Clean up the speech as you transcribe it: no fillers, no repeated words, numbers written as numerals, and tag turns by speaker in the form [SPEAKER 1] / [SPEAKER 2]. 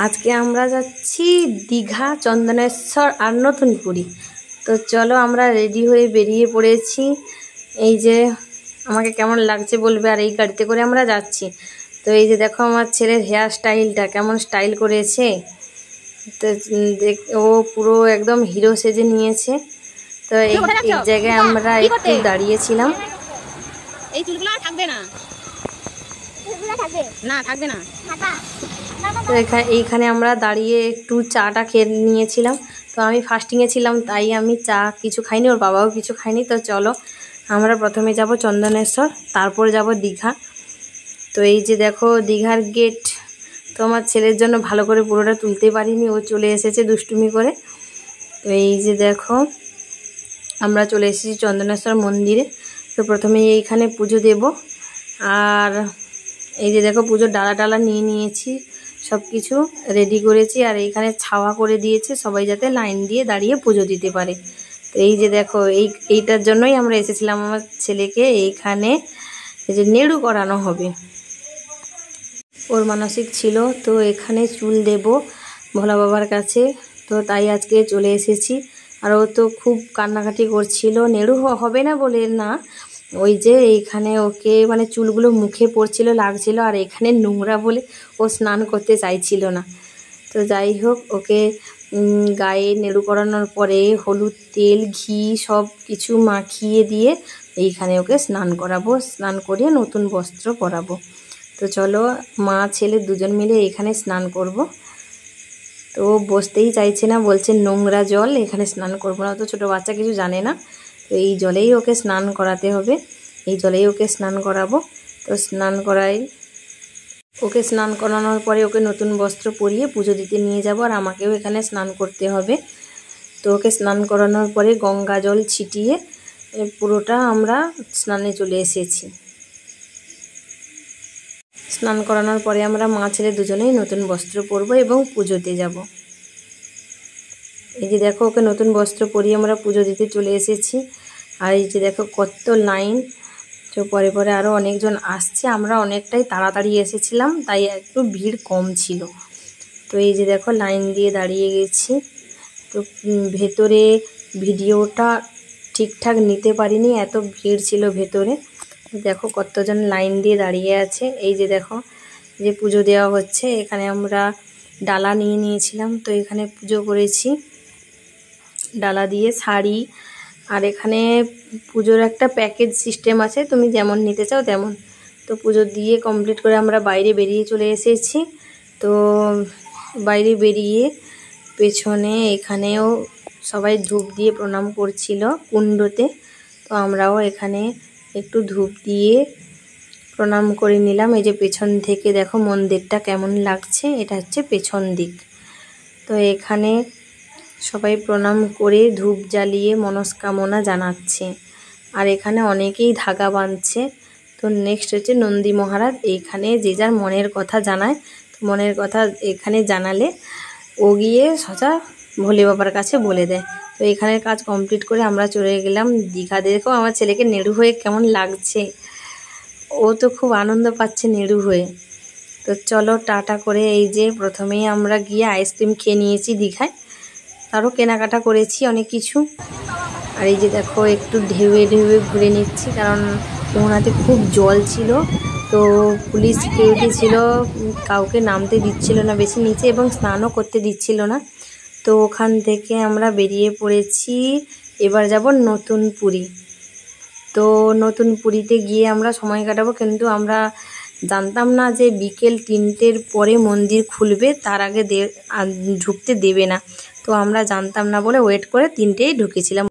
[SPEAKER 1] আজকে আমরা যাচ্ছি দীঘা, চন্দনেশ্বর আর নতুন পুরী। তো চলো আমরা রেডি হয়ে বেরিয়ে পড়েছি। এই যে আমাকে কেমন লাগছে বলবে। আর এই গাড়িতে করে আমরা যাচ্ছি। তো এই যে দেখো আমার ছেলের হেয়ার স্টাইলটা কেমন স্টাইল করেছে। তো ও পুরো একদম হিরো সেজে নিয়েছে। তো এই জায়গায় আমরা একটু দাঁড়িয়েছিলাম।
[SPEAKER 2] এই চুলগুলো থাকবে না, থাকবে না।
[SPEAKER 1] তো এইখানে আমরা দাঁড়িয়ে একটু চাটা খেয়ে নিয়েছিলাম। তো আমি ফাস্টিংয়ে ছিলাম, তাই আমি চা কিছু খাইনি, ওর বাবাও কিছু খাইনি। তো চলো আমরা প্রথমে যাব চন্দনেশ্বর, তারপর যাব দীঘা। তো এই যে দেখো দীঘার গেট। তো আমার ছেলের জন্য ভালো করে পুরোটা তুলতে পারিনি, ও চলে এসেছে দুষ্টুমি করে। তো এই যে দেখো আমরা চলে এসেছি চন্দনেশ্বর মন্দিরে। তো প্রথমে এইখানে পুজো দেব। আর এই যে দেখো পুজোর ডালা নিয়ে নিয়েছি, সব কিছু রেডি করেছি। আর এইখানে ছাওয়া করে দিয়েছে সবাই যাতে লাইন দিয়ে দাঁড়িয়ে পুজো দিতে পারে। তো এই যে দেখো এইটার জন্যই আমরা এসেছিলাম। আমার ছেলেকে এইখানে এই যে নেড়ু করানো হবে, ওর মানসিক ছিল। তো এখানে চুল দেব ভোলা বাবার কাছে। তো তাই আজকে চলে এসেছি। আর ও তো খুব কান্নাকাটি করছিল, নেড়ু হবে না বলে না, ওই যে এইখানে ওকে মানে চুলগুলো মুখে পড়ছিল, লাগছিল। আর এখানে নোংরা বলে ও স্নান করতে চাইছিল না। তো যাই হোক ওকে গায়ে নেড়ু করানোর পরে হলুদ, তেল, ঘি সব কিছু মাখিয়ে দিয়ে এইখানে ওকে স্নান করাবো। স্নান করিয়ে নতুন বস্ত্র পরাবো। তো চলো মা ছেলে দুজন মিলে এখানে স্নান করব। তো বসতেই চাইছে না, বলছে নোংরা জল, এখানে স্নান করবো না। তো ছোটো বাচ্চা কিছু জানে না। তো এই জলেই ওকে স্নান করাতে হবে, এই জলেই ওকে স্নান করাবো। তো স্নান করাই, ওকে স্নান করানোর পরে ওকে নতুন বস্ত্র পরিয়ে পুজো দিতে নিয়ে যাব। আর আমাকেও এখানে স্নান করতে হবে। তো ওকে স্নান করানোর পরে গঙ্গা জল ছিটিয়ে পুরোটা আমরা স্নানে চলে এসেছি। স্নান করানোর পরে আমরা মা ছেলে দুজনেই নতুন বস্ত্র পরবো এবং পুজোতে যাব। এই যে দেখো ওকে নতুন বস্ত্র পরিয়ে আমরা পুজো দিতে চলে এসেছি। আর এই যে দেখো কত লাইন। তো পরে পরে আরও অনেকজন আসছে, আমরা অনেকটাই তাড়াতাড়ি এসেছিলাম, তাই একটু ভিড় কম ছিল। তো এই যে দেখো লাইন দিয়ে দাঁড়িয়ে গেছি। তো ভেতরে ভিডিওটা ঠিকঠাক নিতে পারিনি, এত ভিড় ছিল ভেতরে। দেখো কতজন লাইন দিয়ে দাঁড়িয়ে আছে। এই যে দেখো যে পুজো দেওয়া হচ্ছে, এখানে আমরা ডালা নিয়ে নিয়েছিলাম। তো এখানে পুজো করেছি ডালা দিয়ে, শাড়ি। আর এখানে পুজোর একটা প্যাকেজ সিস্টেম আছে, তুমি যেমন নিতে চাও তেমন। তো পুজো দিয়ে কমপ্লিট করে আমরা বাইরে বেরিয়ে চলে এসেছি। তো বাইরে বেরিয়ে পেছনে এখানেও সবাই ধূপ দিয়ে প্রণাম করছিল কুণ্ডতে। তো আমরাও এখানে একটু ধূপ দিয়ে প্রণাম করে নিলাম। এই যে পেছন থেকে দেখো মন্দিরটা কেমন লাগছে, এটা হচ্ছে পেছন দিক। তো এখানে সবাই প্রণাম করে ধূপ জ্বালিয়ে মনস্কামনা জানাচ্ছে। আর এখানে অনেকেই ধাগা বাঁধছে। তো নেক্সট হচ্ছে নন্দী মহারাজ, এইখানে যে যার মনের কথা জানায়। তো মনের কথা এখানে জানালে ও গিয়ে সোজা ভোলে বাবার কাছে বলে দেয়। তো এখানের কাজ কমপ্লিট করে আমরা চলে গেলাম দীঘা। দেখো আমার ছেলেকে নেড়ু হয়ে কেমন লাগছে, ও তো খুব আনন্দ পাচ্ছে নেড়ু হয়ে। তো চলো টাটা করে এই যে প্রথমেই আমরা গিয়ে আইসক্রিম খেয়ে নিয়েছি দীঘায়, তারও কেনাকাটা করেছি অনেক কিছু। আর এই যে দেখো একটু ঢেউয়ে ঢেউয়ে ঘুরে নিচ্ছি, কারণ মোহনাতে খুব জল ছিল। তো পুলিশ সিকিউরিটি ছিল, কাউকে নামতে দিচ্ছিল না বেশি নিচে, এবং স্নানও করতে দিচ্ছিল না। তো ওখান থেকে আমরা বেরিয়ে পড়েছি, এবার যাব নতুন পুরী। তো নতুন পুরীতে গিয়ে আমরা সময় কাটাবো, কিন্তু আমরা জানতাম না যে বিকেল 3টের পরে মন্দির খুলবে, তার আগে ঢুকতে দেবে না। তো আমরা জানতাম না বলে ওয়েট করে 3টেই ঢুকেছিলাম।